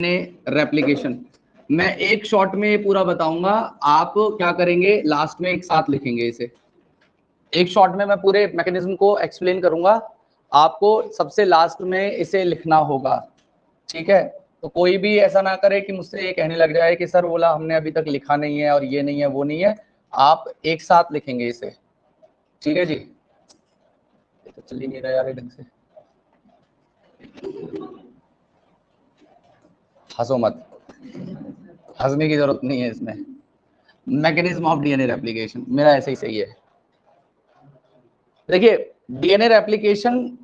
Replication मैं एक shot में पूरा बताऊंगा, आप क्या करेंगे लास्ट में एक साथ लिखेंगे इसे। एक शॉट में मैं पूरे मैकेनिज्म को एक्सप्लेन करूंगा, आपको सबसे लास्ट में इसे लिखना होगा, ठीक है। तो कोई भी ऐसा ना करे कि मुझसे ये कहने लग जाए कि सर बोला हमने अभी तक लिखा नहीं है और ये नहीं है वो नहीं है, आप एक साथ लिखेंगे इसे, ठीक है जी। तो चल ही नहीं रहा यार ढंग से, हंसो मत, हंसने की जरूरत नहीं है इसमें। मैकेनिज्म ऑफ डीएनए रेप्लिकेशन मेरा ऐसे ही सही है। देखिए डीएनए रेप्लिकेशन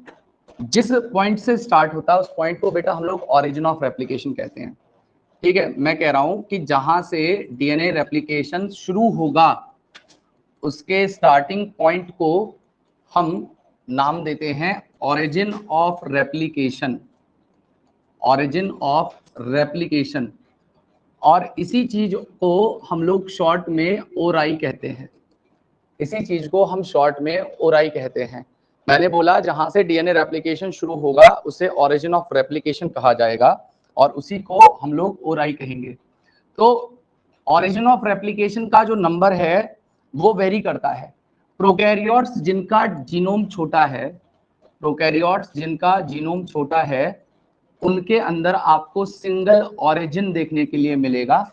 जिस पॉइंट से स्टार्ट होता है उस पॉइंट को बेटा हम लोग ओरिजिन ऑफ रेप्लिकेशन कहते हैं, ठीक है। मैं कह रहा हूं कि जहां से डीएनए रेप्लिकेशन शुरू होगा उसके स्टार्टिंग पॉइंट को हम नाम देते हैं origin of replication, origin of replication. और इसी चीज को हम लोग शॉर्ट में ओराई कहते हैं, इसी चीज को हम शॉर्ट में ओराई कहते हैं। मैंने बोला जहां से डीएनए रेप्लिकेशन शुरू होगा उसे ओरिजिन ऑफ रेप्लिकेशन कहा जाएगा और उसी को हम लोग ओराई कहेंगे। तो ओरिजिन ऑफ रेप्लिकेशन का जो नंबर है वो वेरी करता है। प्रोकैरियोट्स जिनका जीनोम छोटा है, प्रोकैरियोट्स जिनका जीनोम छोटा है उनके अंदर आपको सिंगल ओरिजिन देखने के लिए मिलेगा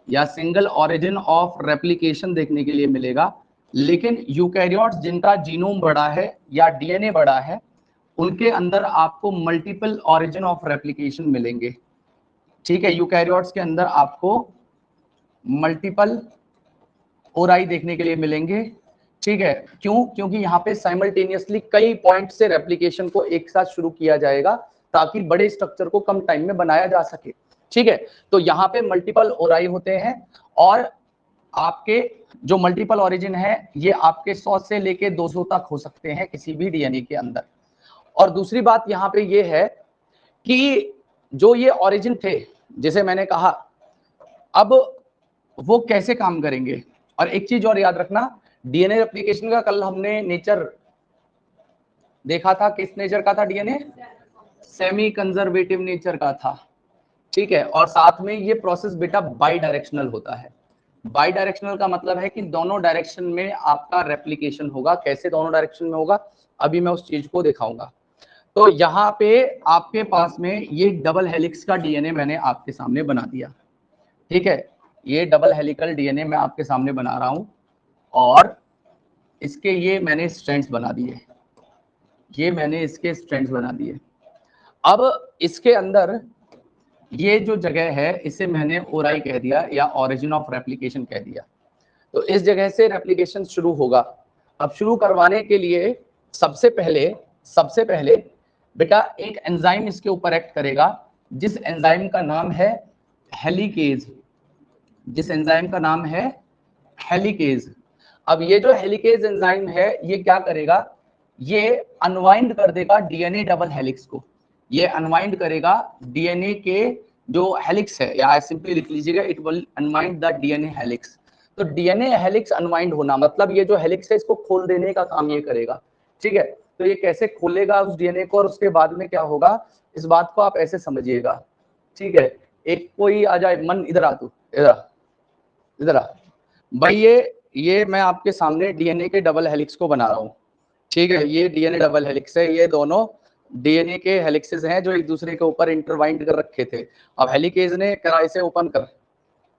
या सिंगल ओरिजिन ऑफ रेप्लिकेशन देखने के लिए मिलेगा। लेकिन यूकैरियोट्स जिनका जीनोम बड़ा है या डीएनए बड़ा है उनके अंदर आपको मल्टीपल ओरिजिन ऑफ रेप्लिकेशन मिलेंगे, ठीक है। यूकैरियोट्स के अंदर आपको मल्टीपल ओराई देखने के लिए मिलेंगे, ठीक है। क्यों? क्योंकि यहाँ पे साइमल्टेनियसली कई पॉइंट से रेप्लिकेशन को एक साथ शुरू किया जाएगा ताकि बड़े स्ट्रक्चर को कम टाइम में बनाया जा सके, ठीक है। तो यहाँ पे मल्टीपल ओराई होते हैं और आपके जो मल्टीपल ओरिजिन है ये आपके 100 से लेके 200 तक हो सकते हैं किसी भी डीएनए के अंदर। और दूसरी बात यहाँ पे ये है कि जो ये ओरिजिन थे जैसे मैंने कहा, अब वो कैसे काम करेंगे। और एक चीज और याद रखना, डीएनए रेप्लिकेशन का कल हमने नेचर देखा था, किस नेचर का था डीएनए? सेमी कंजर्वेटिव नेचर का था, ठीक है। और साथ में ये प्रोसेस बेटा बाई डायरेक्शनल होता है। बाई डायरेक्शनल का मतलब है कि दोनों डायरेक्शन में आपका रेप्लिकेशन होगा। कैसे दोनों डायरेक्शन में होगा अभी मैं उस चीज को दिखाऊंगा। तो यहाँ पे आपके पास में ये डबल हेलिक्स का डीएनए मैंने आपके सामने बना दिया, ठीक है। ये डबल हेलिकल डीएनए मैं आपके सामने बना रहा हूं और इसके ये मैंने स्ट्रैंड्स बना दिए, ये मैंने इसके स्ट्रैंड्स बना दिए। अब इसके अंदर ये जो जगह है इसे मैंने ओराई कह दिया या ओरिजिन ऑफ रेप्लिकेशन कह दिया। तो इस जगह से रेप्लिकेशन शुरू होगा। अब शुरू करवाने के लिए सबसे पहले बेटा एक एंजाइम इसके ऊपर एक्ट करेगा जिस एंजाइम का नाम है हेलिकेज, जिस एंजाइम का नाम है हेलिकेज। अब ये जो हेलिकेज एंजाइम है ये क्या करेगा, ये अनवाइंड कर देगा डीएनए डबल हेलिक्स को, ये अनवाइंड करेगा डीएनए के जो हेलिक्स है, या सिंपली लिख लीजिएगा it will unwind the DNA helix. तो डीएनए हेलिक्स अनवाइंड होना मतलब ये जो हेलिक्स है इसको खोल देने का काम ये करेगा, ठीक है। तो ये कैसे खोलेगा उस डीएनए को और उसके बाद में क्या होगा इस बात को आप ऐसे समझिएगा, ठीक है। एक कोई आ जाए, मन इधर आ, तू इधर आ भाई। ये मैं आपके सामने डीएनए के डबल हेलिक्स को बना रहा हूँ, ठीक है। ये डीएनए डबल हेलिक्स है, ये दोनों डीएनए के हेलिक्सेस हैं जो एक दूसरे के ऊपर इंटरवाइंड कर रखे थे। अब हेलिकेज ने करा इसे ओपन कर,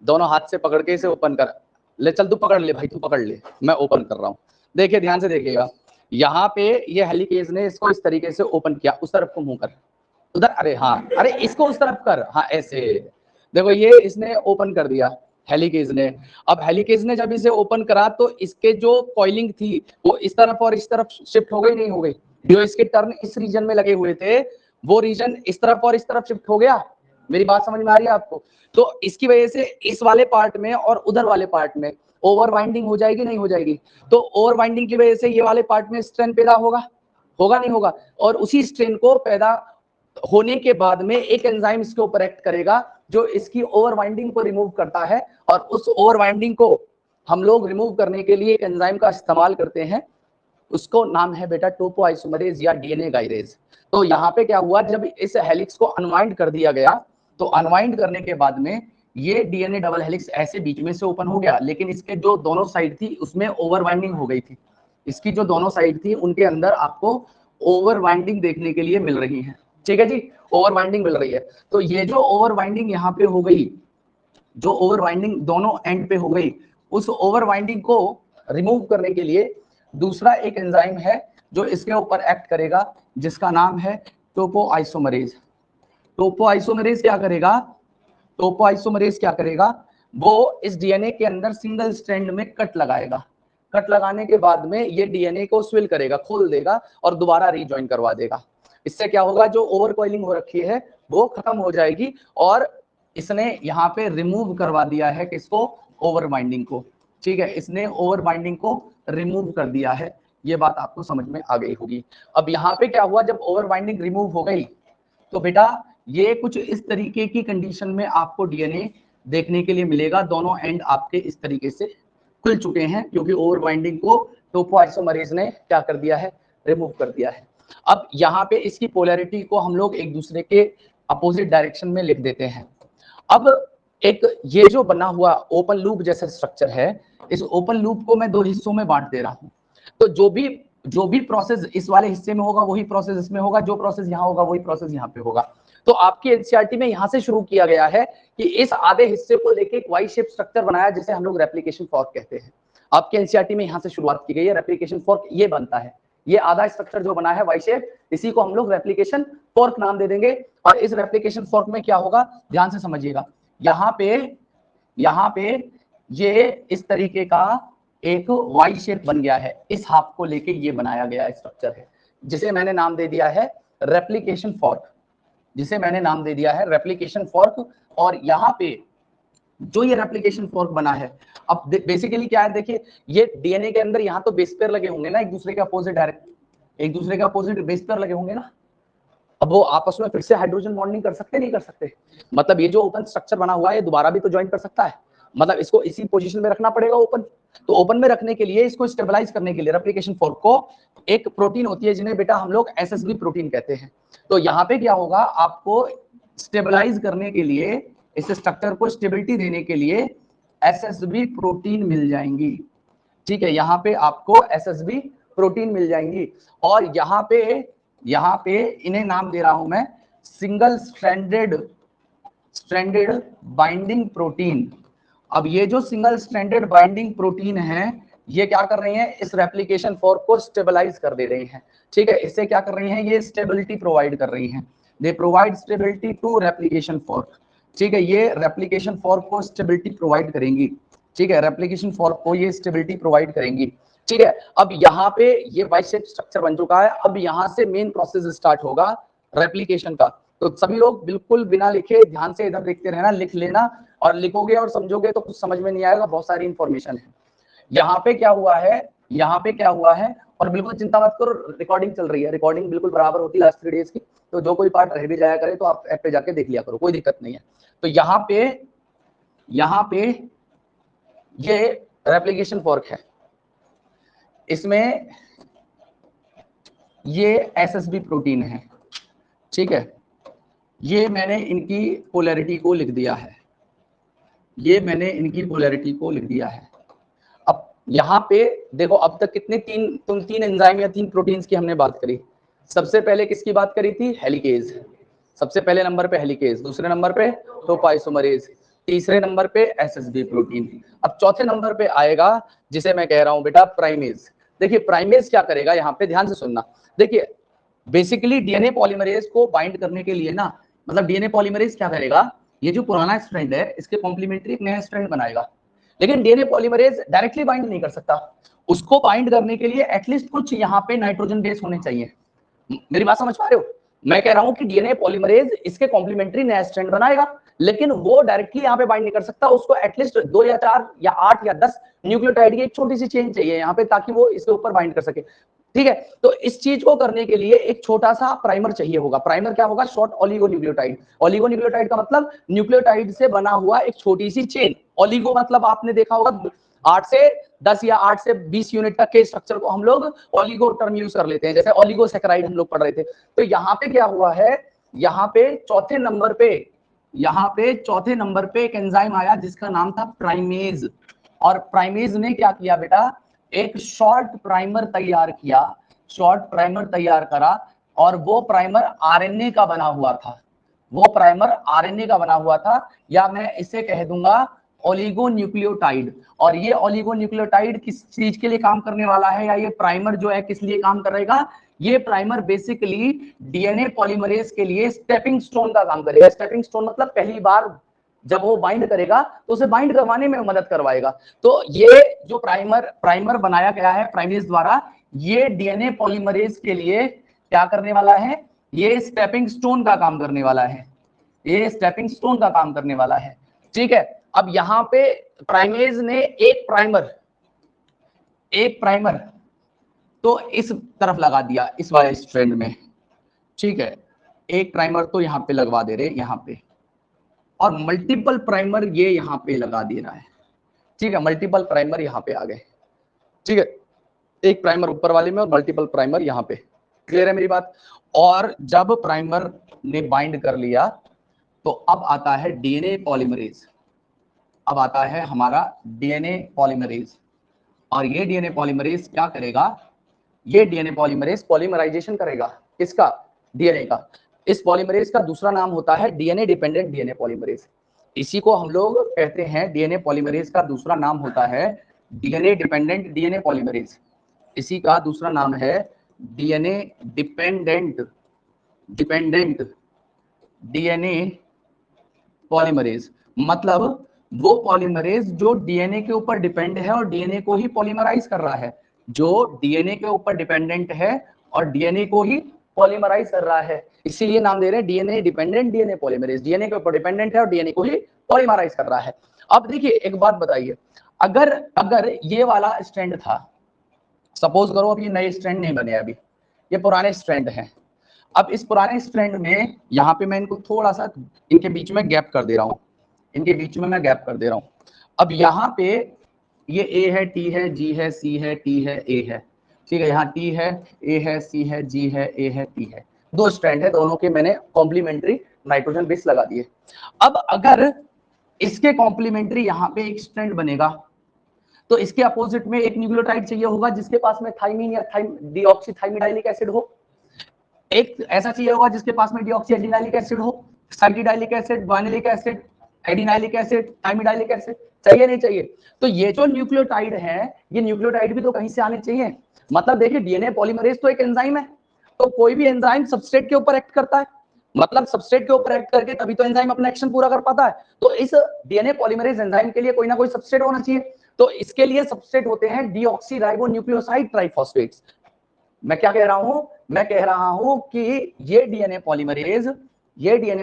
दोनों हाथ से पकड़ के इसे ओपन कर ले, चल तू पकड़ ले भाई, तू पकड़ ले, मैं ओपन कर रहा हूँ। देखिए ध्यान से देखिएगा, यहाँ पे ये हेलिकेज ने इसको इस तरीके से ओपन किया, उस तरफ को मुंह कर, उधर, अरे हाँ, अरे इसको उस तरफ कर, हाँ ऐसे। देखो ये इसने ओपन कर दिया हेलिकेज ने। अब हेलिकेज ने जब इसे ओपन करा तो इसके जो कॉइलिंग थी वो इस तरफ और इस तरफ शिफ्ट हो गई, नहीं हो गई? जो इसके टर्न इस रीजन में लगे हुए थे वो रीजन इस तरफ और इस तरफ शिफ्ट हो गया। मेरी बात समझ में आ रही है आपको? तो इसकी वजह से इस वाले पार्ट में और उधर वाले पार्ट में ओवर वाइंडिंग हो जाएगी, नहीं हो जाएगी? तो ओवर वाइंडिंग की वजह से ये वाले पार्ट में स्ट्रेन पैदा होगा, होगा नहीं होगा? और उसी स्ट्रेन को पैदा होने के बाद में एक एंजाइम इसके ऊपर एक्ट करेगा जो इसकी ओवर वाइंडिंग को रिमूव करता है। और उस ओवर वाइंडिंग को हम लोग रिमूव करने के लिए एक एंजाइम का इस्तेमाल करते हैं, उसको नाम है बेटा टोपोआइसोमरेज या डीएनए गाइरेज। तो यहाँ पे क्या हुआ, जब इस हेलिक्स को अनवाइंड कर दिया गया तो अनवाइंड करने के बाद में ये डीएनए डबल हेलिक्स ऐसे बीच में से ओपन हो गया, लेकिन इसके जो दोनों साइड थी उसमें ओवर बाइंडिंग हो गई थी। इसकी जो दोनों साइड थी उनके अंदर आपको ओवर बाइंडिंग देखने के लिए मिल रही है। ठीक है जी, ओवर बाइंडिंग मिल रही है। तो ये जो ओवर बाइंडिंग यहाँ पे हो गई, जो ओवर बाइंडिंग दोनों एंड पे हो गई, उस ओवर बाइंडिंग को रिमूव करने के लिए दूसरा एक एंजाइम है जो इसके ऊपर एक्ट करेगा, जिसका नाम है टोपोआइसोमरेज। टोपोआइसोमरेज क्या करेगा? टोपोआइसोमरेज क्या करेगा? वो इस डीएनए के अंदर सिंगल स्ट्रैंड में कट लगाएगा। कट लगाने के बाद में ये डीएनए को स्विल करेगा, खोल देगा और दोबारा रीजॉइन करवा देगा। इससे क्या होगा, जो ओवर कॉइलिंग हो रखी है वो खत्म हो जाएगी और इसने यहाँ पे रिमूव करवा दिया है किसको? ओवर बाइंडिंग को। ठीक है, इसने ओवर बाइंडिंग को रिमूव कर दिया है। ये बात आपको समझ में आ गई होगी। अब यहाँ पे क्या हुआ, जब ओवर बाइंडिंग रिमूव हो गई तो बेटा ये कुछ इस तरीके की कंडीशन में आपको डीएनए देखने के लिए मिलेगा। दोनों एंड आपके इस तरीके से खुल चुके हैं क्योंकि ओवर बाइंडिंग को टोपोआइसोमरेज ने क्या कर दिया है? रिमूव कर दिया है। अब यहाँ पे इसकी पोलैरिटी को हम लोग एक दूसरे के अपोजिट डायरेक्शन में लिख देते हैं। अब एक ये जो बना हुआ ओपन लूप जैसा स्ट्रक्चर है, इस ओपन लूप को मैं दो हिस्सों में बांट दे रहा हूं। तो जो भी प्रोसेस इस वाले हिस्से में होगा वही प्रोसेस इसमें होगा, जो प्रोसेस यहाँ होगा वही प्रोसेस यहाँ पे होगा। तो आपकी एनसीईआरटी में यहां से शुरू किया गया है कि इस आधे हिस्से को लेके एक वाई शेप स्ट्रक्चर बनाया जिसे हम लोग रेप्लिकेशन फॉर्क कहते हैं। आपके एनसीईआरटी में यहां से शुरुआत की गई है। रेप्लिकेशन फॉर्क ये बनता है, ये आधा स्ट्रक्चर जो बना है वाई शेप, इसी को हम लोग रेप्लिकेशन फॉर्क नाम दे देंगे। और इस रेप्लिकेशन फॉर्क में क्या होगा, ध्यान से समझिएगा। यहाँ पे ये इस तरीके का एक वाई शेप बन गया है। इस हाफ को लेके ये बनाया गया स्ट्रक्चर है जिसे मैंने नाम दे दिया है रेप्लिकेशन फॉर्क, जिसे मैंने नाम दे दिया है रेप्लिकेशन फॉर्क। और यहाँ पे जो ये रेप्लिकेशन फॉर्क बना है, अब बेसिकली क्या है, देखिए ये डीएनए के अंदर यहाँ तो बेस पेयर लगे होंगे ना, एक दूसरे के अपोजिट डायरेक्ट, एक दूसरे के अपोजिट बेस पेयर लगे होंगे ना। अब वो आपस में फिर से हाइड्रोजन बॉन्डिंग कर सकते नहीं कर सकते? मतलब ये जो ओपन स्ट्रक्चर बना हुआ है ये दोबारा भी तो ज्वाइन कर सकता है। मतलब इसको इसी पोजीशन में रखना पड़ेगा ओपन। तो ओपन में रखने के लिए, इसको स्टेबलाइज करने के लिए रेप्लिकेशन फॉर्क को एक प्रोटीन होती है जिन्हें बेटा हम लोग एसएसबी प्रोटीन कहते हैं। तो यहाँ पे क्या होगा, आपको स्टेबलाइज करने के लिए, इस स्ट्रक्चर को स्टेबिलिटी देने के लिए एसएसबी प्रोटीन मिल जाएंगी। ठीक है, यहाँ पे आपको एसएसबी प्रोटीन मिल जाएंगी। और यहाँ पे इन्हें नाम दे रहा हूं मैं सिंगल स्ट्रैंडेड बाइंडिंग प्रोटीन। अब ये जो सिंगल स्ट्रैंडेड बाइंडिंग प्रोटीन है, ये क्या कर रही हैं, इस रेप्लिकेशन फॉर्क को स्टेबलाइज कर दे रही हैं। ठीक है, इससे क्या कर रही हैं, ये स्टेबिलिटी प्रोवाइड कर रही हैं। They provide stability to replication fork. ठीक है, ये रेप्लिकेशन फॉर्क को स्टेबिलिटी प्रोवाइड करेंगी। ठीक है, रेप्लिकेशन फॉर्क को ये स्टेबिलिटी प्रोवाइड करेंगी। ठीक है, अब यहाँ पे ये वाई शेप स्ट्रक्चर बन चुका है। अब यहाँ से मेन प्रोसेस स्टार्ट होगा रेप्लिकेशन का। तो सभी लोग बिल्कुल बिना लिखे ध्यान से इधर देखते रहना, लिख लेना, और लिखोगे और समझोगे तो कुछ समझ में नहीं आएगा, बहुत सारी इंफॉर्मेशन है। यहाँ पे क्या हुआ है, और बिल्कुल चिंता मत करो, रिकॉर्डिंग चल रही है, रिकॉर्डिंग बिल्कुल बराबर होती है लास्ट 3 डेज की। तो जो कोई पार्ट रह भी जाया करे तो आप ऐप पे जाके देख लिया करो, कोई दिक्कत नहीं है। तो यहाँ पे ये रेप्लिकेशन फॉर्क है, इसमें ये एसएसबी प्रोटीन है। ठीक है, ये मैंने इनकी पोलैरिटी को लिख दिया है, अब यहाँ पे देखो, अब तक कितने तीन एंजाइम या 3 प्रोटीन्स की हमने बात करी। सबसे पहले किसकी बात करी थी? हेलिकेज। सबसे पहले नंबर पे हेलिकेज, दूसरे नंबर पे टोपोआइसोमरेज, तीसरे नंबर पे एसएसबी प्रोटीन। अब चौथे नंबर पे आएगा जिसे मैं कह रहा हूं बेटा प्राइमेज। देखिए प्राइमेज क्या करेगा, यहाँ पे ध्यान से सुनना। देखिए बेसिकली डीएनए पॉलीमरेज को बाइंड करने के लिए ना, मतलब डीएनए पॉलीमरेज क्या करेगा, ये जो पुराना स्ट्रैंड है इसके कॉम्प्लीमेंट्री एक नया स्ट्रैंड बनाएगा। लेकिन डीएनए पॉलीमरेज डायरेक्टली बाइंड नहीं कर सकता। उसको बाइंड करने के लिए एटलीस्ट कुछ यहाँ पे नाइट्रोजन बेस होने चाहिए। मेरी बात समझ पा रहे हो? मैं कह रहा हूं कि डीएनए पॉलीमरेज इसके कॉम्प्लीमेंट्री नया स्ट्रैंड बनाएगा, लेकिन वो डायरेक्टली यहाँ पे बाइंड नहीं कर सकता। उसको एटलीस्ट 2 या 4 या 8 या 10 न्यूक्लियोटाइड की एक छोटी सी चेन चाहिए यहाँ पे, ताकि वो इसके ऊपर बाइंड कर सके। ठीक है, तो इस चीज को करने के लिए एक छोटा सा प्राइमर चाहिए होगा। प्राइमर क्या होगा? Short oligonucleotide. ओलिगोन्यूक्लियोटाइड का मतलब न्यूक्लियोटाइड से बना हुआ एक छोटी सी चेन। ओलिगो मतलब आपने देखा होगा 8 से 10 या 8 से 20 यूनिट तक के स्ट्रक्चर को हम लोग ओलिगो टर्म यूज कर लेते हैं, जैसे ओलिगोसैकेराइड हम लोग पढ़ रहे थे। तो यहाँ पे क्या हुआ है, यहाँ पे चौथे नंबर पे यहाँ पे चौथे नंबर पे एक एंजाइम आया जिसका नाम था प्राइमेज। और प्राइमेज ने क्या किया बेटा, एक शॉर्ट प्राइमर तैयार किया, शॉर्ट प्राइमर तैयार करा, और वो प्राइमर आरएनए का बना हुआ था, वो प्राइमर आरएनए का बना हुआ था, या मैं इसे कह दूंगा ओलिगोन्यूक्लियोटाइड। और ये ओलिगोन्यूक्लियोटाइड किस चीज के लिए काम करने वाला है, या ये प्राइमर जो है किस लिए काम करेगा, ये प्राइमर बेसिकली डीएनए पॉलीमरेज के लिए स्टेपिंग स्टोन का काम करेगा। स्टेपिंग स्टोन मतलब पहली बार जब वो बाइंड करेगा तो उसे बाइंड करवाने में मदद करवाएगा। तो ये जो प्राइमर बनाया गया है प्राइमेज द्वारा, ये डीएनए पॉलीमरेज के लिए क्या करने वाला है, ये स्टेपिंग स्टोन का काम करने वाला है, ये स्टेपिंग स्टोन का काम करने वाला है। ठीक है, अब यहां पे प्राइमेज ने एक प्राइमर तो इस तरफ लगा दिया, इस वाले स्ट्रैंड में। ठीक है, एक प्राइमर तो यहां पे लगवा दे रहे यहां पे, और मल्टीपल प्राइमर ये यहां पे लगा दे रहा है। ठीक है, मल्टीपल प्राइमर यहां पे आ गए। ठीक है, एक प्राइमर ऊपर वाले में और मल्टीपल प्राइमर यहां पे। क्लियर है मेरी बात। और जब प्राइमर ने बाइंड कर लिया तो अब आता है डीएनए पॉलीमरेज, अब आता है हमारा डीएनए पॉलीमरेज। और ये डीएनए पॉलीमरेज क्या करेगा, ये डीएनए पॉलीमरेज पॉलीमराइजेशन करेगा, किसका, डीएनए का। इस पॉलीमरेज का दूसरा नाम होता है डीएनए डिपेंडेंट डीएनए पॉलीमरेज। इसी को हम लोग कहते हैं, डीएनए पॉलीमरेज का दूसरा नाम होता है डीएनए डिपेंडेंट डीएनए पॉलीमरेज। इसी का दूसरा नाम है डीएनए डिपेंडेंट डीएनए पॉलीमरेज। मतलब वो पॉलीमरेज जो डीएनए के ऊपर डिपेंड है और डीएनए को ही पॉलीमराइज कर रहा है, जो डीएनए के ऊपर डिपेंडेंट है और डीएनए को ही पॉलीमराइज कर रहा है, इसीलिए नाम दे रहे हैं DNA dependent DNA polymerase. DNA के ऊपर डिपेंडेंट है और डीएनए को ही पॉलीमराइज कर रहा है। अब देखिए एक बात बताइए, अगर ये वाला स्ट्रैंड था, सपोज करो अब ये नए स्ट्रैंड नहीं बने, अभी ये पुराने स्ट्रैंड हैं। अब इस पुराने स्ट्रैंड में यहाँ पे मैं इनको थोड़ा सा इनके बीच में गैप कर दे रहा हूँ, इनके बीच में मैं गैप कर दे रहा हूँ। अब यहाँ पे ये ए है, टी है, जी है, सी है, टी है, ए है। ठीक है, यहाँ टी है, ए है, सी है, जी है, ए है, टी है। दो स्ट्रैंड है, दोनों के मैंने कॉम्प्लीमेंट्री नाइट्रोजन बेस लगा दिए। अब अगर इसके कॉम्प्लीमेंट्री यहाँ पे एक स्ट्रैंड बनेगा तो इसके अपोजिट में एक न्यूक्लियोटाइड चाहिए होगा जिसके पास में थाइमीन या डीऑक्सीथाइमिडाइलिक एसिड हो, एक ऐसा चाहिए होगा जिसके पास में डीऑक्सीएडिनाइलिक एसिड हो, cytidylic acid, vanillic acid, adenylic acid, thymidylic acid, चाहिए नहीं चाहिए। तो ये जो न्यूक्लियोटाइड है, ये न्यूक्लियोटाइड भी तो कहीं से आने चाहिए। मतलब देखिए डीएनए पॉलीमरेज तो एक एंजाइम है, तो कोई भी एंजाइम सबस्ट्रेट के ऊपर एक्ट करता है, मतलब सबस्ट्रेट के ऊपर एक्ट करके तभी तो एंजाइम अपना एक्शन पूरा कर पाता है। तो इस डीएनए पॉलीमरेज एंजाइम के लिए कोई ना कोई सबस्ट्रेट होना चाहिए। तो इसके लिए सबस्ट्रेट होते हैं डीऑक्सीराइबोन्यूक्लियोसाइड ट्राइफॉस्फेट्स। मैं क्या कह रहा हूं, मैं कह रहा हूं कि ये डीएनए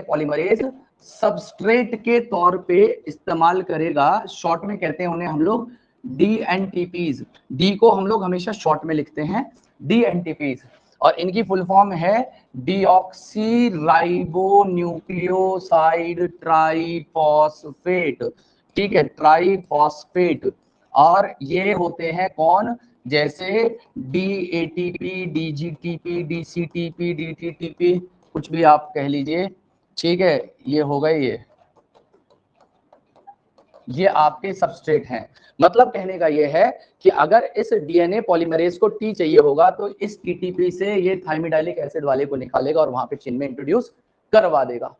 पॉलीमरेज सबस्ट्रेट के तौर पे इस्तेमाल करेगा, शॉर्ट में कहते हैं उन्हें हम लोग डीएनटीपीज। डी को हम लोग हमेशा शॉर्ट में लिखते हैं डीएनटीपीज, और इनकी फुल फॉर्म है डीऑक्सीराइबोन्यूक्लियोसाइड ट्राइफॉस्फेट। ठीक है, ट्राइफॉस्फेट। और ये होते हैं कौन, जैसे डीएटीपी, डीजीटीपी, डीसीटीपी, डीटीटीपी, कुछ भी आप कह लीजिए। ठीक है, ये हो गए, ये आपके सबस्ट्रेट हैं। मतलब कहने का ये है कि अगर इस डीएनए पॉलीमरेज को टी चाहिए होगा तो इस टीटीपी से ये थाइमिडाइलिक एसिड वाले को निकालेगा और वहां पे चेन में इंट्रोड्यूस करवा देगा।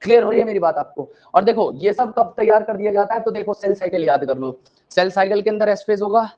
क्लियर हो रही है मेरी बात आपको। और देखो ये सब कब तैयार कर दिया जाता है, तो देखो सेल साइकिल याद कर लो। सेल साइकिल के अंदर एस फेज होगा,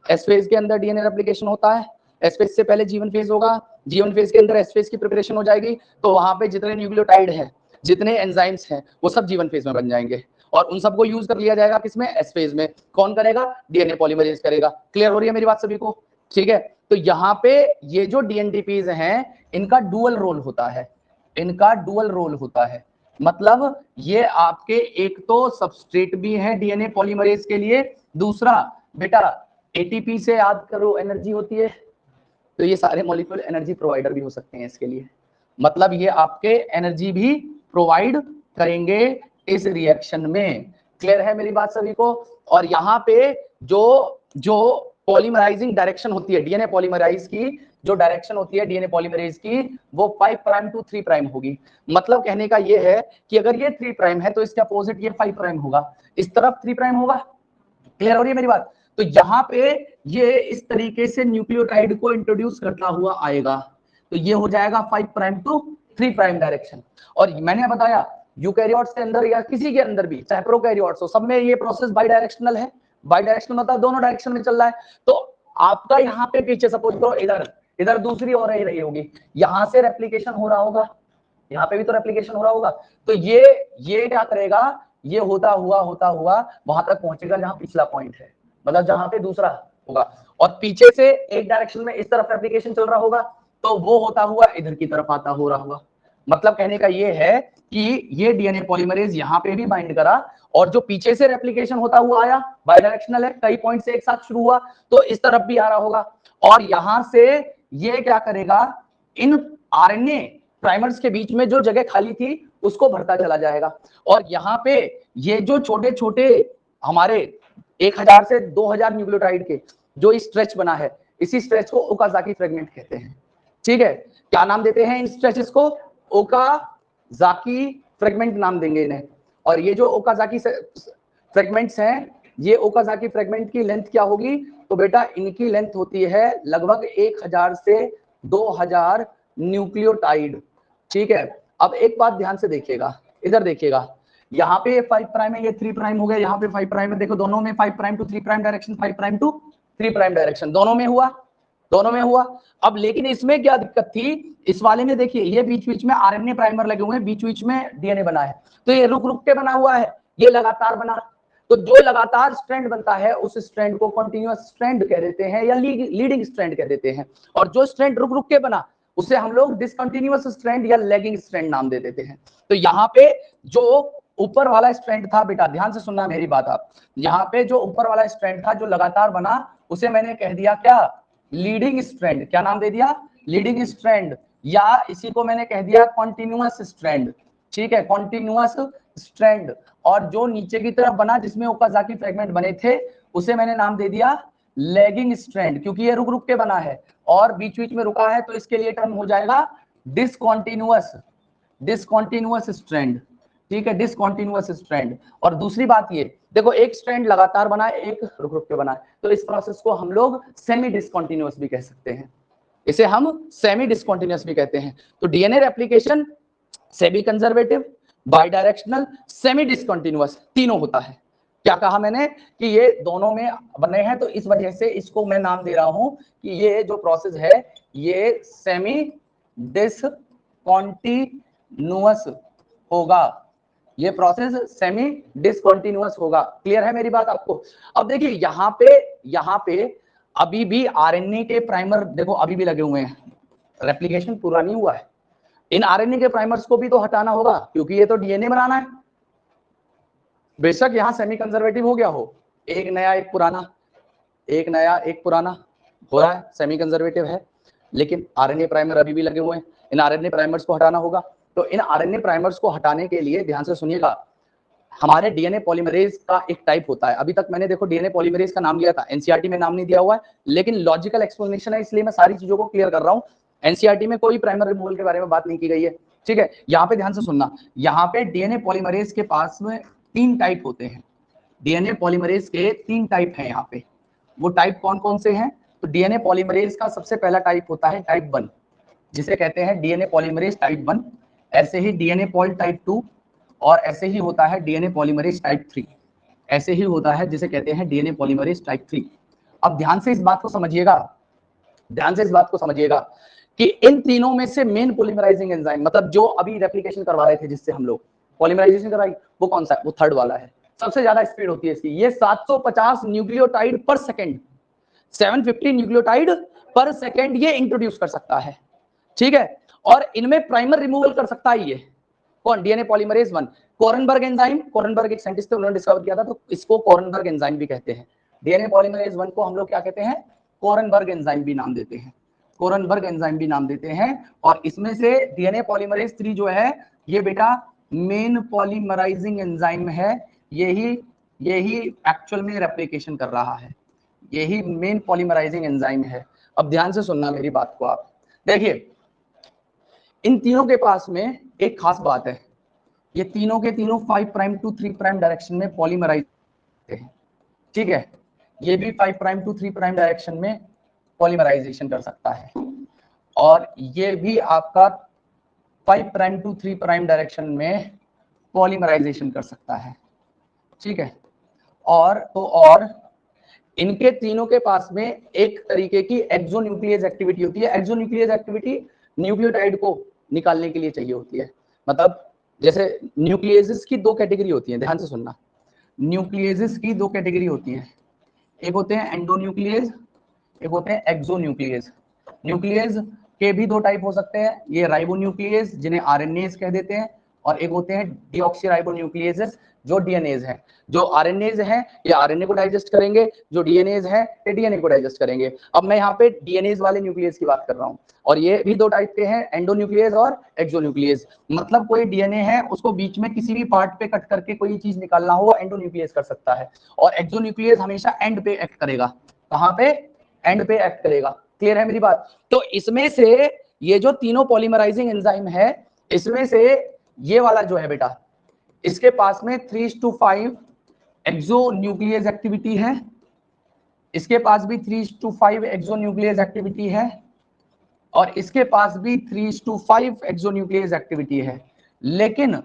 एस फेज के अंदर डीएनए रेप्लिकेशन होता है, एस फेज से पहले जी1 फेज होगा, जी1 फेज के अंदर एस फेज की प्रिपरेशन हो जाएगी, तो वहां पे जितने न्यूक्लियोटाइड है, जितने एंजाइम्स हैं, वो सब जी1 फेज में बन जाएंगे और उन सबको यूज कर लिया जाएगा किसमें, एस फेज में। कौन करेगा, डीएनए पॉलीमरेज करेगा। क्लियर हो रही है मेरी बात सभी को। ठीक है, तो यहाँ पे ये जो डीएनटीपीज हैं इनका डुअल रोल होता है, इनका डुअल रोल होता है। मतलब ये आपके एक तो सबस्ट्रेट भी है डीएनए पॉलीमरेज के लिए, दूसरा बेटा एटीपी से याद करो एनर्जी होती है, तो ये सारे मॉलिक्यूल एनर्जी प्रोवाइडर भी हो सकते हैं इसके लिए। मतलब ये आपके एनर्जी भी प्रोवाइड करेंगे इस रिएक्शन में। क्लियर है मेरी बात सभी को। और यहाँ पे जो पॉलीमराइजिंग डायरेक्शन होती है डीएनए पॉलीमराइज की, जो डायरेक्शन होती है डीएनए पॉलीमरेज की वो 5 प्राइम टू 3 प्राइम होगी। मतलब कहने का ये है कि अगर ये 3 प्राइम है तो इसके अपोजिट ये 5 प्राइम होगा, इस तरफ 3 प्राइम होगा। क्लियर हो रही है मेरी बात? तो यहाँ पे ये इस तरीके से न्यूक्लियोटाइड को इंट्रोड्यूस करता हुआ आएगा, तो ये हो जाएगा 5 प्राइम टू 3 प्राइम डायरेक्शन। और मैंने बताया यूकैरियोट्स के अंदर या किसी के अंदर भी, चाहे प्रोकैरियोट्स हो, सब में ये प्रोसेस बाई डायरेक्शनल है। बाई डायरेक्शनल मतलब दोनों डायरेक्शन में चल रहा है। तो आपका यहाँ पे पीछे सपोज करो इधर दूसरी और रही होगी, यहाँ से रेप्लिकेशन हो रहा होगा, यहाँ पे भी तो रेप्लिकेशन हो रहा होगा। तो ये क्या करेगा, ये होता हुआ वहां तक पहुंचेगा जहां पिछला पॉइंट है, मतलब जहां पे दूसरा होगा। और पीछे से एक डायरेक्शन में इस तरफ रेप्लिकेशन चल रहा होगा, तो वो होता हुआ इधर की तरफ आता हो रहा होगा। मतलब कहने का ये है कि ये डीएनए पॉलीमरेज यहाँ पे भी बाइंड करा, और जो पीछे से रेप्लिकेशन होता हुआ आया, बाई डायरेक्शनल है, कई पॉइंट से एक साथ शुरू हुआ, तो इस तरफ भी आ रहा होगा। और यहां से ये क्या करेगा, इन आरएनए प्राइमर्स के बीच में जो जगह खाली थी उसको भरता चला जाएगा। और यहाँ पे ये जो छोटे छोटे हमारे 1000 से 2000 न्यूक्लियोटाइड के जो स्ट्रेच बना है, इसी स्ट्रेच को ओकाजाकी फ्रेगमेंट कहते हैं। ठीक है, क्या नाम देते हैं इन स्ट्रेचेस को? ओकाजाकी फ्रेगमेंट नाम देंगे इन्हें। और ये जो ओकाजाकी फ्रेगमेंट्स हैं, ये ओकाजाकी फ्रेगमेंट की लेंथ क्या होगी? तो बेटा इनकी लेंथ होती है लगभग 1000 से 2000 न्यूक्लियोटाइड। ठीक है, अब एक बात ध्यान से देखिएगा, इधर देखिएगा, यहाँ पे ये 5 प्राइम है, ये 3 प्राइम हो गया, यहाँ पे 5 प्राइम है, देखो दोनों में 5 prime to 3 prime direction, 5 prime to 3 prime direction, दोनों में हुआ। अब लेकिन इसमें क्या दिक्कत थी, इस वाले में देखिए ये बीच बीच में आरएनए प्राइमर लगे हुए हैं, बीच बीच में डीएनए बना है, तो ये रुक रुक के बना हुआ है, ये लगातार बना। तो जो लगातार स्ट्रैंड बनता है उस स्ट्रैंड को कंटिन्यूअस स्ट्रैंड कह देते हैं या लीडिंग स्ट्रैंड कह देते हैं। और जो स्ट्रैंड रुक रुक के बना उसे हम लोग डिसकंटिन्यूअस स्ट्रैंड या लैगिंग स्ट्रैंड नाम दे देते हैं। तो यहाँ पे जो ऊपर वाला स्ट्रैंड था, बेटा ध्यान से सुनना मेरी बात आप, यहाँ पे जो ऊपर वाला स्ट्रैंड था जो लगातार बना, उसे मैंने कह दिया क्या? Leading strand. क्या नाम दे दिया? लीडिंग स्ट्रैंड, या इसी को मैंने कह दिया कॉन्टिन्यूअस स्ट्रैंड। ठीक है, कॉन्टिन्यूअस स्ट्रैंड। और जो नीचे की तरफ बना जिसमें ओकाजाकी फ्रेगमेंट बने थे, उसे मैंने नाम दे दिया लैगिंग स्ट्रैंड, क्योंकि ये रुक रुक के बना है और बीच बीच में रुका है, तो इसके लिए टर्म हो जाएगा डिसकंटिन्यूअस स्ट्रैंड। ठीक है, डिसकंटिन्यूअस स्ट्रैंड। और दूसरी बात ये देखो, एक स्ट्रैंड लगातार बना है, एक रुक रुक के बना है, तो इस प्रोसेस को हम लोग सेमी डिसकंटिन्यूअस भी कह सकते हैं, इसे हम सेमी डिसकंटिन्यूअस भी कहते हैं। तो DNA replication semi conservative, by directional, semi discontinuous तीनों होता है। क्या कहा मैंने कि ये दोनों में बने हैं, तो इस वजह से इसको मैं नाम दे रहा हूं कि ये जो प्रोसेस है ये सेमी डिसकंटिन्यूअस होगा, ये प्रोसेस सेमी डिसकंटिन्यूअस होगा। क्लियर है मेरी बात आपको? अब देखिए यहाँ पे अभी भी आरएनए के प्राइमर देखो अभी भी लगे हुए हैं, रेप्लिकेशन पूरा नहीं हुआ है। इन आरएनए के प्राइमर्स को भी तो हटाना होगा, क्योंकि ये तो डीएनए बनाना है। बेशक यहां सेमी कंजर्वेटिव हो गया हो, एक नया एक पुराना हो रहा है, सेमी कंजर्वेटिव है, लेकिन आरएनए प्राइमर अभी भी लगे हुए हैं, इन आरएनए प्राइमर्स को हटाना होगा। तो इन आरएनए प्राइमर्स को हटाने के लिए ध्यान से सुनिएगा, हमारे डीएनए पॉलीमरेज का एक टाइप होता है। अभी तक मैंने देखो डीएनए पॉलीमरेज का नाम लिया था, एनसीईआरटी में नाम नहीं दिया हुआ है, लेकिन लॉजिकल एक्सप्लेनेशन है, इसलिए मैं सारी चीजों को क्लियर कर रहा हूं। एनसीईआरटी में कोई प्राइमर रिमूवल के बारे में बात नहीं की गई है। ठीक है, यहाँ पे ध्यान से सुनना, यहाँ पे डीएनए पॉलीमरेज के पास में 3 टाइप होते हैं, डीएनए पॉलीमरेज के 3 टाइप हैं यहाँ पे। वो टाइप कौन कौन से हैं? तो डीएनए पॉलीमरेज का सबसे पहला टाइप होता है टाइप 1, जिसे कहते हैं डीएनए पॉलीमरेज टाइप 1। ऐसे ही डीएनए पॉल टाइप 2, और ऐसे ही होता है डीएनए पॉलीमरेज टाइप 3, ऐसे ही होता है जिसे कहते हैं डीएनए पॉलीमरेज टाइप 3। अब ध्यान से इस बात को समझिएगा कि इन तीनों में से मेन पॉलीमराइजिंग एंजाइम, मतलब जो अभी रेप्लिकेशन करवा रहे थे जिससे हम लोग पॉलीमराइजेशन करवाई, वो कौन सा है? वो थर्ड वाला है। सबसे ज्यादा स्पीड होती है इसकी, ये 750 न्यूक्लियोटाइड पर सेकेंड, 750 न्यूक्लियोटाइड पर सेकेंड ये इंट्रोड्यूस कर सकता है। ठीक है, और इनमें प्राइमर रिमूवल कर सकता है ये कौन? DNA polymerase 1। कोरनबर्ग एंजाइम, कोरनबर्ग एक साइंटिस्ट थे, उन्होंने डिस्कवर किया था, तो इसको कोरनबर्ग एंजाइम भी कहते हैं। डीएनए पॉलीमरेज 1 को हम लोग क्या कहते हैं? कोरनबर्ग एंजाइम भी नाम देते हैं, कोरनबर्ग एंजाइम भी नाम देते हैं। और इसमें से डीएनए पॉलीमरेज 3 जो है ये बेटा मेन पॉलीमराइजिंग एंजाइम है, यही एक्चुअल में रेप्लिकेशन कर रहा है, यही मेन पॉलीमराइजिंग एंजाइम है। अब ध्यान से सुनना मेरी बात को आप। देखिए इन तीनों के पास में एक खास बात है, ये तीनों के तीनों 5 प्राइम टू 3 प्राइम डायरेक्शन में पॉलीमराइज है, ठीक है। ये भी 5 प्राइम टू 3 प्राइम डायरेक्शन में पॉलीमराइजेशन कर सकता है, और ये भी आपका 5 प्राइम टू 3 प्राइम डायरेक्शन में पॉलीमराइजेशन कर सकता है, ठीक है। और इनके तीनों के पास में एक तरीके की एक्सोन्यूक्लियस एक्टिविटी होती है। एक्सोन्यूक्लियस एक्टिविटी न्यूक्लियोटाइड को निकालने के लिए चाहिए होती है। मतलब जैसे न्यूक्लियेसिस की दो कैटेगरी होती है, ध्यान से सुनना। न्यूक्लियेसिस की दो कैटेगरी होती है, एक होते हैं एंडोन्यूक्लियस, एक होते हैं एक्सोन्यूक्लियस। न्यूक्लियस के भी दो टाइप हो सकते हैं, ये राइबोन्यूक्लियस जिन्हें आरएनएस कह देते हैं, और एक होते हैं डीऑक्सीराइबोन्यूक्लियस जो डीएनएज हैं। जो आरएनएज हैं ये आरएनए को डाइजेस्ट करेंगे, जो डीएनएज हैं ये डीएनए को डाइजेस्ट करेंगे। अब मैं यहाँ पे डीएनएज वाले न्यूक्लियस की बात कर रहा हूँ, और ये भी दो टाइप के हैं, एंडोन्यूक्लियस और एक्सोन्यूक्लियस। मतलब कोई डीएनए है उसको बीच में किसी भी पार्ट पे कट करके कोई चीज निकालना हो, एंडोन्यूक्लियस कर सकता है, और एक्सोन्यूक्लियस हमेशा एंड पे एक्ट करेगा। कहाँ पे? एंड पे एक्ट करेगा। क्लियर है मेरी बात? तो इसमें से ये जो तीनों पॉलीमराइजिंग एंजाइम है, इसमें से ये वाला जो है बेटा, इसके पास में 3:5 एक्सोन्यूक्लियस एक्टिविटी है, इसके पास भी 3:5 एक्सोन्यूक्लियस एक्टिविटी है, और इसके पास भी 3:5 एक्सोन्यूक्लियस एक्टिविटी है। लेकिन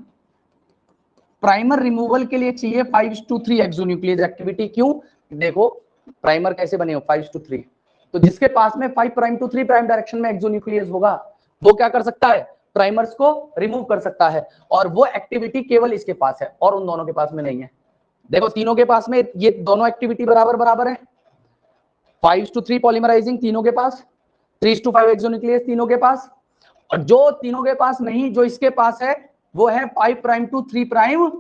प्राइमर रिमूवल के लिए चाहिए 5:3 एक्सोन्यूक्लियस एक्टिविटी। क्यों? देखो प्राइमर कैसे बने हो, 5:3। तो जिसके पास में 5 प्राइम टू 3 प्राइम डायरेक्शन में एक्सोन्यूक्लियस होगा वो क्या कर सकता है? प्राइमर्स को रिमूव कर सकता है, और वो एक्टिविटी केवल इसके पास है और उन दोनों के पास में नहीं है। देखो तीनों के पास में ये दोनों एक्टिविटी बराबर बराबर है, 5:3 पॉलीमराइजिंग तीनों के पास, 3:5 एक्सोन्यूक्लियस तीनों के पास, और जो तीनों के पास नहीं, जो इसके पास है वो है 5 prime to 3 prime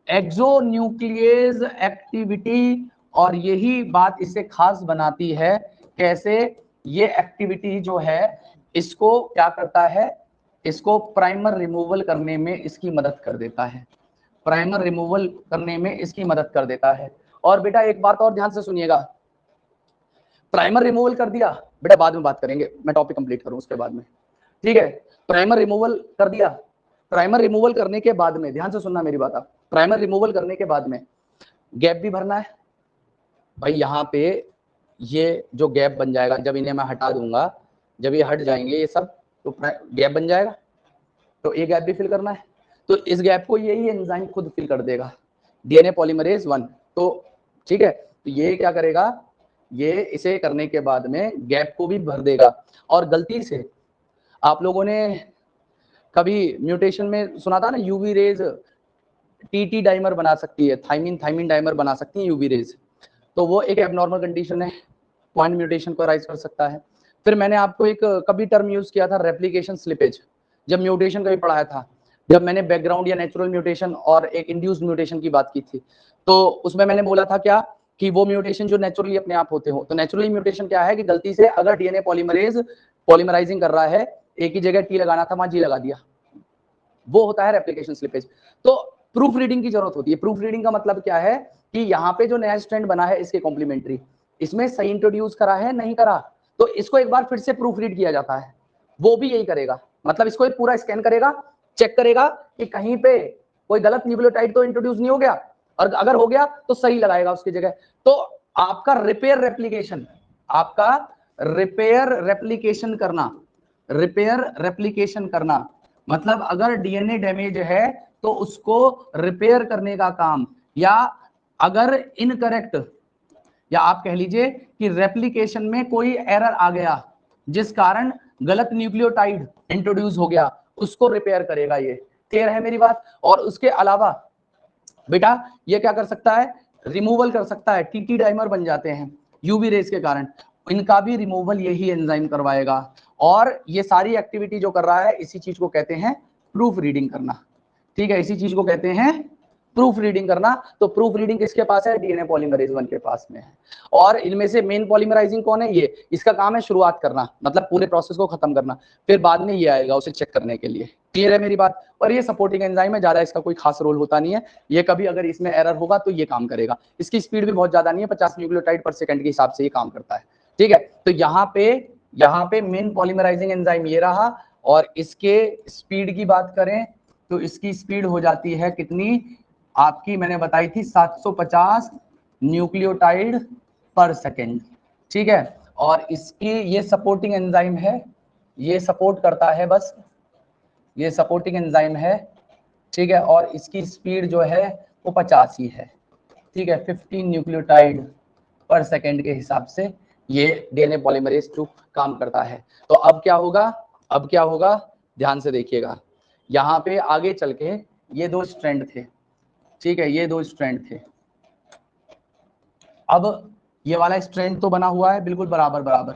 exonuclease activity. और यही बात इसे खास बनाती है। कैसे? ये एक्टिविटी जो है इसको क्या करता है, इसको प्राइमर रिमूवल करने में इसकी मदद कर देता है, प्राइमर रिमूवल करने में इसकी मदद कर देता है। और बेटा एक बात और ध्यान से सुनिएगा, प्राइमर रिमूवल कर दिया बेटा, बाद में बात करेंगे, मैं टॉपिक कंप्लीट करूं उसके बाद में, ठीक है। प्राइमर रिमूवल कर दिया, प्राइमर रिमूवल करने के बाद में ध्यान से सुनना मेरी बात आप, प्राइमर रिमूवल करने के बाद में गैप भी भरना है भाई। यहाँ पे ये जो गैप बन जाएगा, जब इन्हें मैं हटा दूंगा, जब ये हट जाएंगे ये सब, तो गैप बन जाएगा, तो ये गैप भी फिल करना है। तो इस गैप को यही एंजाइम खुद फिल कर देगा, डीएनए पॉलीमरेज 1। तो ठीक है, तो ये क्या करेगा, ये इसे करने के बाद में गैप को भी भर देगा। और गलती से आप लोगों ने कभी म्यूटेशन में सुना था ना, यूवी रेज टीटी डाइमर बना सकती है, थाइमिन डाइमर बना सकती है यूवी रेज, तो वो एक एबनॉर्मल कंडीशन है, पॉइंट म्यूटेशन को राइज कर सकता है। फिर मैंने आपको एक कभी टर्म यूज किया था, रेप्लिकेशन स्लिपेज, जब म्यूटेशन का भी पढ़ाया था, जब मैंने बैकग्राउंड या नेचुरल म्यूटेशन और एक इंड्यूस्ड म्यूटेशन की बात की थी, तो उसमें मैंने बोला था क्या कि वो म्यूटेशन जो नेचुरली अपने आप होते हो। तो नेचुरली म्यूटेशन क्या है कि गलती से अगर डीएनए पॉलीमराइजिंग कर रहा है, एक ही जगह टी लगाना था वहां जी लगा दिया, वो होता है रेप्लिकेशन स्लिपेज। तो प्रूफ रीडिंग की जरूरत होती है। प्रूफ रीडिंग का मतलब क्या है कि यहाँ पे जो नया स्ट्रैंड बना है इसके कॉम्प्लीमेंट्री, इसमें सही इंट्रोड्यूस करा है नहीं करा, तो इसको एक बार फिर से प्रूफ रीड किया जाता है। वो भी यही करेगा, मतलब इसको एक पूरा स्कैन करेगा, चेक करेगा कि कहीं पे कोई गलत न्यूक्लियोटाइड तो इंट्रोड्यूस नहीं हो गया, और अगर हो गया तो सही लगाएगा उसकी जगह। तो आपका रिपेयर रेप्लिकेशन, आपका रिपेयर रेप्लिकेशन करना, रिपेयर रेप्लिकेशन करना मतलब अगर डीएनए डैमेज है तो उसको रिपेयर करने का काम, या अगर इनकरेक्ट, या आप कह लीजिए कि रेप्लिकेशन में कोई एरर आ गया जिस कारण गलत न्यूक्लियोटाइड इंट्रोड्यूस हो गया, उसको रिपेयर करेगा ये। क्लियर है मेरी बात? और उसके अलावा बेटा ये क्या कर सकता है, रिमूवल कर सकता है, टीटी डाइमर बन जाते हैं यूवी रेज के कारण, इनका भी रिमूवल यही एंजाइम करवाएगा। और ये सारी एक्टिविटी जो कर रहा है इसी चीज को कहते हैं प्रूफ रीडिंग करना, ठीक है, इसी चीज को कहते हैं प्रूफ रीडिंग करना। तो प्रूफ रीडिंग किसके पास है? डीएनए पॉलीमरेज 1 के पास में है। और इनमें से मेन पॉलीमराइजिंग कौन है? ये, इसका काम है शुरुआत करना, मतलब पूरे प्रोसेस को खत्म करना, फिर बाद में ये आएगा उसे चेक करने के लिए। क्लियर है मेरी बात? और ये सपोर्टिंग एंजाइम है, ज्यादा इसका कोई खास रोल होता नहीं है, ये कभी अगर इसमें एरर होगा तो ये काम करेगा। इसकी स्पीड भी बहुत ज्यादा नहीं है, 50 न्यूक्लियोटाइड पर सेकंड के हिसाब से ये काम करता है, ठीक है, तो यहाँ पे मेन पॉलीमराइजिंग एंजाइम ये रहा, और इसके स्पीड की बात करें तो इसकी स्पीड हो जाती है कितनी, आपकी मैंने बताई थी 750 न्यूक्लियोटाइड पर सेकेंड। ठीक है, और इसकी ये सपोर्टिंग एंजाइम है, ये सपोर्ट करता है, बस ये सपोर्टिंग एंजाइम है। ठीक है, और इसकी स्पीड जो है वो 50 ही है। ठीक है, 15 न्यूक्लियोटाइड पर सेकेंड के हिसाब से ये डीएनए पॉलीमरेज 2 काम करता है। तो अब क्या होगा, अब क्या होगा, ध्यान से देखिएगा, यहाँ पे आगे चल के ये दो स्ट्रैंड थे। ठीक है, ये दो स्ट्रैंड थे। अब ये वाला स्ट्रैंड तो बना हुआ है बिल्कुल बराबर बराबर,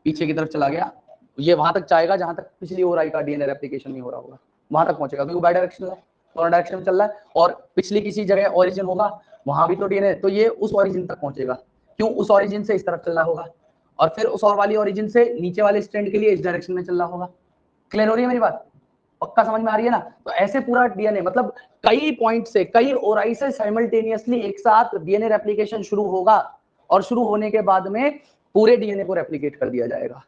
पीछे की तरफ चला गया, ये वहां तक जाएगा जहां तक पिछली ओर आई का डीएनए रेप्लिकेशन नहीं हो रहा होगा, वहां तक पहुंचेगा, क्योंकि बाय डायरेक्शनल है, दोनों डायरेक्शन में चल रहा है, और पिछली किसी जगह ओरिजिन होगा, वहां भी तो डीएनए, तो ये उस ओरिजिन तक पहुंचेगा। क्यों, उस ओरिजिन से इस तरफ चलना होगा, और फिर उस और वाली ओरिजिन से नीचे वाले स्ट्रैंड के लिए इस डायरेक्शन में चलना होगा। क्लियर हो रही है मेरी बात, पक्का समझ में आ रही है ना? तो ऐसे पूरा डीएनए, मतलब कई पॉइंट से, कई ओराई से साइमल्टेनियसली एक साथ डीएनए रेप्लिकेशन शुरू होगा, और शुरू होने के बाद में पूरे डीएनए को रेप्लिकेट कर दिया जाएगा।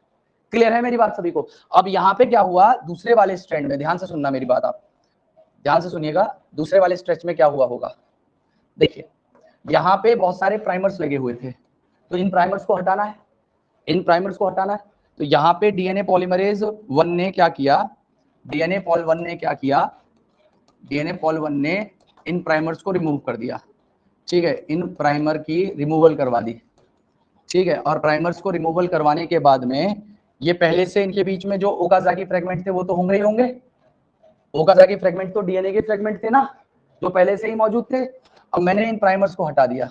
क्लियर है मेरी बात सभी को? अब यहाँ पे क्या हुआ, दूसरे वाले स्ट्रैंड में, ध्यान से सुनना मेरी बात, आप ध्यान से सुनिएगा, दूसरे वाले स्ट्रेच में क्या हुआ होगा। देखिए, यहाँ पे बहुत सारे प्राइमर्स लगे हुए थे, तो इन प्राइमर्स को हटाना है, इन प्राइमर्स को हटाना है। तो यहाँ पे डीएनए पॉलीमरेज 1 ने क्या किया, डीएनए पॉल 1 ने क्या किया, डीएनए पॉल 1 ने इन प्राइमर्स को रिमूव कर दिया। ठीक है, इन प्राइमर की रिमूवल करवा दी। ठीक है, और प्राइमर्स को रिमूवल करवाने के बाद में ये पहले से इनके बीच में जो ओकाजाकी फ्रेगमेंट थे वो तो होंगे ही होंगे, ओकाजाकी फ्रेगमेंट तो डीएनए के फ्रेगमेंट थे ना, जो पहले से ही मौजूद थे। अब मैंने इन प्राइमर्स को हटा दिया,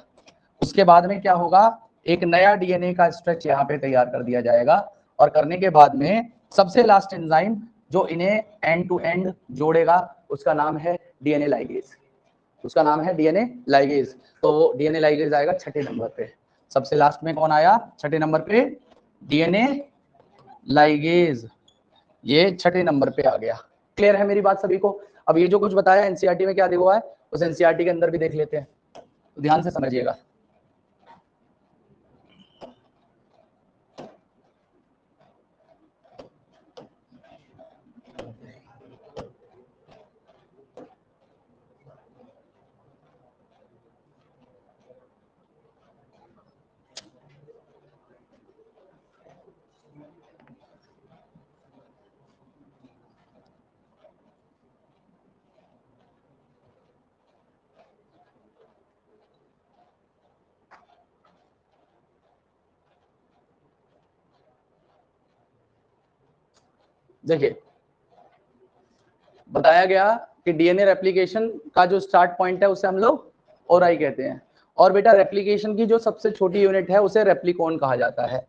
उसके बाद में क्या होगा, एक नया डीएनए का स्ट्रेच यहाँ पे तैयार कर दिया जाएगा, और करने के बाद में सबसे लास्ट एंजाइम जो इन्हें एंड टू एंड जोड़ेगा उसका नाम है डीएनए लाइगेज, उसका नाम है डीएनए लाइगेज। तो डीएनए लाइगेज आएगा छठे नंबर पे, सबसे लास्ट में कौन आया छठे नंबर पे, डीएनए लाइगेज, ये छठे नंबर पे आ गया। क्लियर है मेरी बात सभी को? अब ये जो कुछ बताया एनसीईआरटी में क्या दिया हुआ है, उस एनसीईआरटी के अंदर भी देख लेते हैं, तो ध्यान से समझिएगा। देखिए, बताया गया कि डीएनए रेप्लिकेशन का जो स्टार्ट पॉइंट है उसे हम लोग ओराई कहते हैं, और बेटा रेप्लिकेशन की जो सबसे छोटी यूनिट है उसे रेप्लिकॉन कहा जाता है।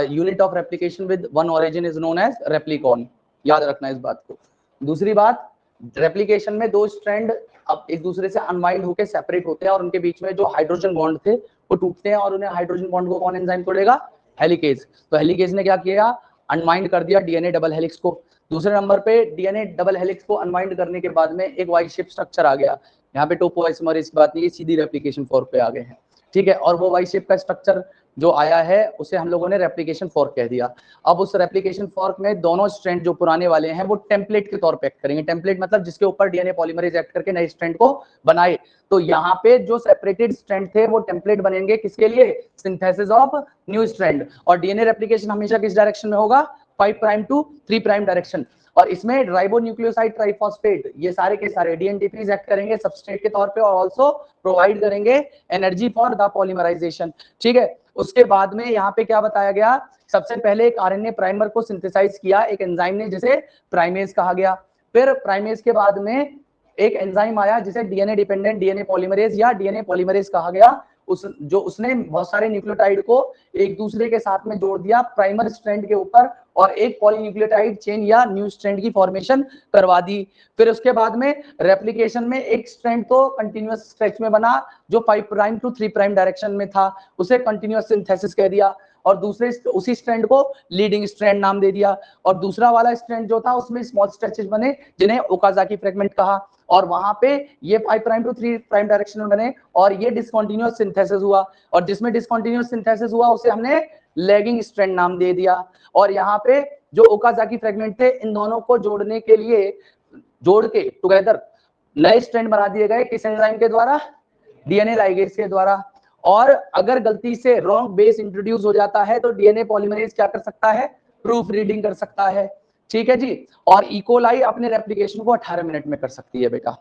Unit of replication with one origin is known as replicon, याद रखना इस बात को। दूसरी बात, रेप्लिकेशन में दो स्ट्रैंड अब एक दूसरे से अनवाइंड होकर सेपरेट होते हैं, और उनके बीच में जो हाइड्रोजन बॉन्ड थे वो टूटते हैं, और उन्हें हाइड्रोजन बॉन्ड को कौन एंजाइम तोड़ेगा, हेलिकेज। तो हेलिकेज ने क्या किया, अनवाइंड कर दिया डीएनए डबल हेलिक्स को। दूसरे नंबर पे डीएनए डबल हेलिक्स को अनवाइंड करने के बाद में एक वाई शेप स्ट्रक्चर आ गया, यहाँ पे टोपोआइसोमरेज की बात नहीं, सीधी रेप्लिकेशन फॉर्क पे आ गए हैं। ठीक है, और वो वाई शेप का स्ट्रक्चर जो आया है उसे हम लोगों ने रेप्लिकेशन फॉर्क कह दिया। अब उस रेप्लिकेशन फॉर्क में दोनों स्ट्रैंड जो पुराने वाले हैं वो टेम्पलेट के तौर पे एक्ट करेंगे। टेम्पलेट मतलब जिसके ऊपर डीएनए पॉलीमरेज एक्ट करके नए स्ट्रैंड को बनाए। तो यहाँ पे जो सेपरेटेड स्ट्रैंड थे वो टेम्पलेट बनेंगे किसके लिए, सिंथेसिस ऑफ न्यू स्ट्रैंड। और डीएनए रेप्लिकेशन हमेशा किस डायरेक्शन में होगा, 5 प्राइम टू 3 प्राइम डायरेक्शन। और इसमें राइबोन्यूक्लियोसाइड ट्राइफॉस्फेट ये सारे के सारे डीएनटीपीज एक्ट करेंगे सबस्ट्रेट के तौर पे, और आल्सो प्रोवाइड करेंगे एनर्जी फॉर द पॉलीमराइजेशन। ठीक है, उसके बाद में यहाँ पे क्या बताया गया, सबसे पहले एक आरएनए प्राइमर को सिंथेसाइज किया एक एंजाइम ने जिसे प्राइमेज कहा गया। फिर प्राइमेज के बाद में एक एंजाइम आया जिसे डीएनए डिपेंडेंट डीएनए पॉलीमरेज या डीएनए पॉलीमरेज कहा गया। उसने बहुत सारे न्यूक्लियोटाइड को एक दूसरे के साथ में जोड़ दिया प्राइमर स्ट्रैंड के ऊपर, और एक पॉलीन्यूक्लियोटाइड चेन या न्यू स्ट्रैंड की फॉर्मेशन करवा दी। फिर उसके बाद में रेप्लिकेशन में एक स्ट्रैंड तो कंटिन्यूअस स्ट्रेच में बना जो 5 प्राइम टू 3 प्राइम डायरेक्शन में था, उसे कंटिन्यूअस सिंथेसिस कह दिया, और दूसरे उसी स्ट्रैंड को लीडिंग स्ट्रैंड नाम दे दिया। और दूसरा वाला स्ट्रैंड जो था उसमें स्मॉल स्ट्रेचेस बने जिन्हें ओकाजाकी फ्रेगमेंट कहा, और वहां पे ये 5 प्राइम टू 3 प्राइम डायरेक्शन में बने, और ये डिसकंटीन्यूअस सिंथेसिस हुआ, और जिसमें डिसकंटीन्यूअस सिंथेसिस हुआ उसे हमने लैगिंग स्ट्रैंड नाम दे दिया। और यहाँ पे जो ओकाजाकी फ्रेगमेंट थे, इन दोनों को जोड़ने के लिए, जोड़ के टुगेदर नए स्ट्रैंड बना दिए गए, किस एंजाइम के द्वारा? डीएनए लाइगेज के द्वारा। और अगर गलती से रॉन्ग बेस इंट्रोड्यूस हो जाता है तो डीएनए पॉलीमरेज क्या कर सकता है? प्रूफ रीडिंग कर सकता है। ठीक है जी। और इकोलाई अपने रेप्लिकेशन को 18 मिनट में कर सकती है बेटा।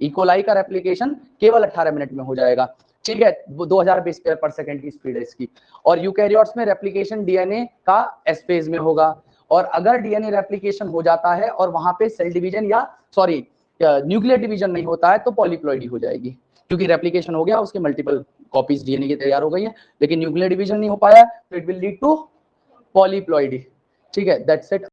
इकोलाई का रेप्लिकेशन केवल 18 मिनट में हो जाएगा। ठीक है, वो 2000 बेस पेयर पर सेकंड की स्पीड है इसकी। और यूकैरियोट्स में रेप्लिकेशन डीएनए का एस फेज में होगा। और अगर डीएनए रेप्लिकेशन हो जाता है और वहां पे सेल डिवीजन या सॉरी न्यूक्लियर डिवीजन नहीं होता है तो पॉलीप्लॉइडी हो जाएगी, क्योंकि रेप्लिकेशन हो गया, उसके मल्टीपल कॉपीज डीएनए की तैयार हो गई है, लेकिन न्यूक्लियर डिवीजन नहीं हो पाया तो it will lead to polyploidy. ठीक है, दैट्स इट।